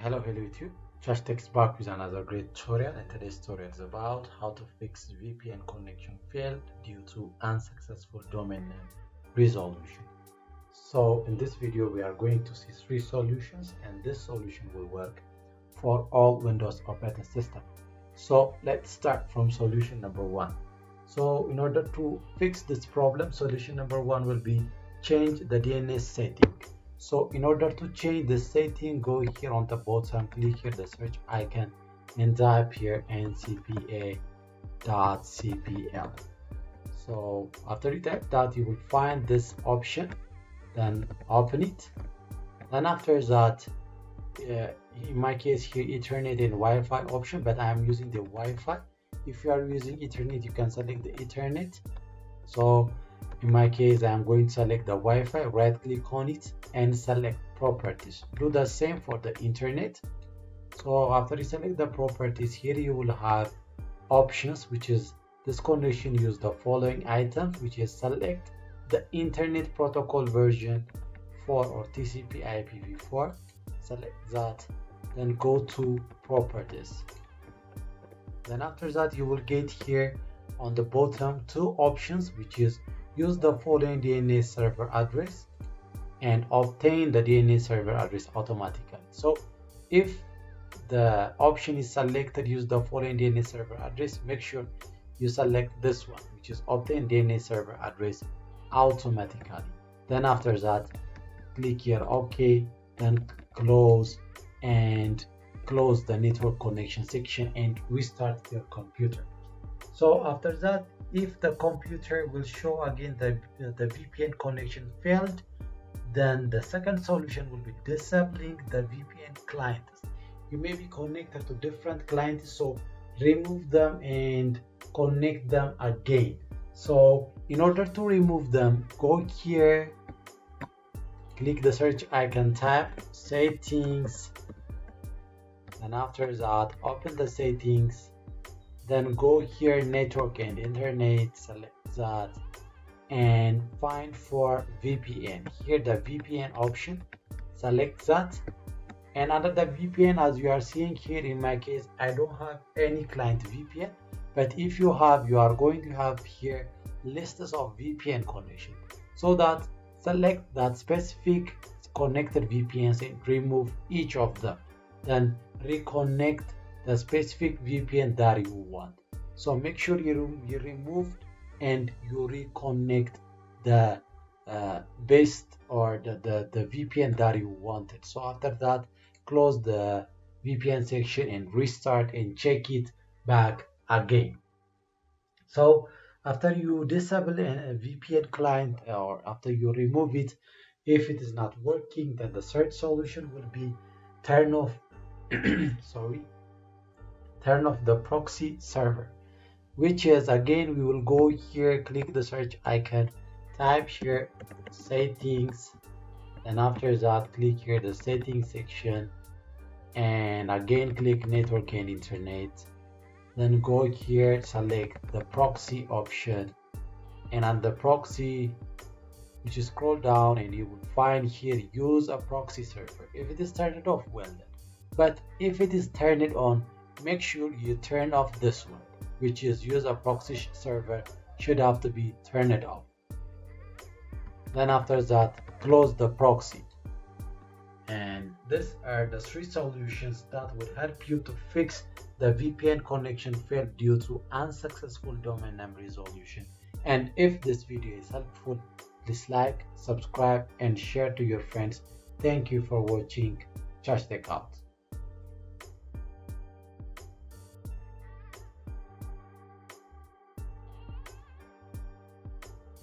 Hello YouTube. Realtek is back with another great tutorial, and today's tutorial is about how to fix VPN connection failed due to unsuccessful domain name resolution. So in this video we are going to see 3 solutions, and this solution will work for all Windows operating system. So let's start from solution number 1. So in order to fix this problem, solution number 1 will be change the DNS setting. So in order to change the setting, go here on the bottom, click here the search icon and type here ncpa.cpl. So after you type that, you will find this option, then open it. Then after that, in my case here Ethernet and Wi-Fi option, but I am using the Wi-Fi. If you are using Ethernet, you can select the Ethernet. So in my case, I am going to select the Wi-Fi, right click on it and select properties. Do the same for the internet. So after you select the properties, here you will have options, which is this connection use the following items, which is select the internet protocol version 4 or TCP IPv4. Select that, then go to properties. Then after that, you will get here on the bottom 2 options, which is use the following DNS server address and obtain the DNS server address automatically. So if the option is selected, use the following DNS server address, make sure you select this one, which is obtain DNS server address automatically. Then after that, click here OK, then close the network connection section and restart your computer. So after that, if the computer will show again the VPN connection failed, then the second solution will be disabling the VPN clients. You may be connected to different clients, so remove them and connect them again. So in order to remove them, go here, click the search icon, type settings, and after that open the settings, then go here network and internet, select that and find for VPN. Here the VPN option, select that, and under the VPN, as you are seeing here, in my case I don't have any client VPN, but if you have, you are going to have here lists of VPN connection. So that select that specific connected VPNs and remove each of them, then reconnect the specific VPN that you want. So make sure you remove and you reconnect the best or the VPN that you wanted. So after that, close the VPN section and restart and check it back again. So after you disable a VPN client or after you remove it, if it is not working, then the third solution will be turn off turn off the proxy server, which is again, we will go here, click the search icon, type here settings, and after that click here the settings section and again click network and internet, then go here, select the proxy option, and on the proxy, which is scroll down and you will find here use a proxy server. If it is turned off, well then, but if it is turned on, make sure you turn off this one, which is use a proxy server, should have to be turned off. Then after that, close the proxy. And these are the 3 solutions that will help you to fix the VPN connection failed due to unsuccessful domain name resolution. And if this video is helpful, please like, subscribe and share to your friends. Thank you for watching. Realtek out.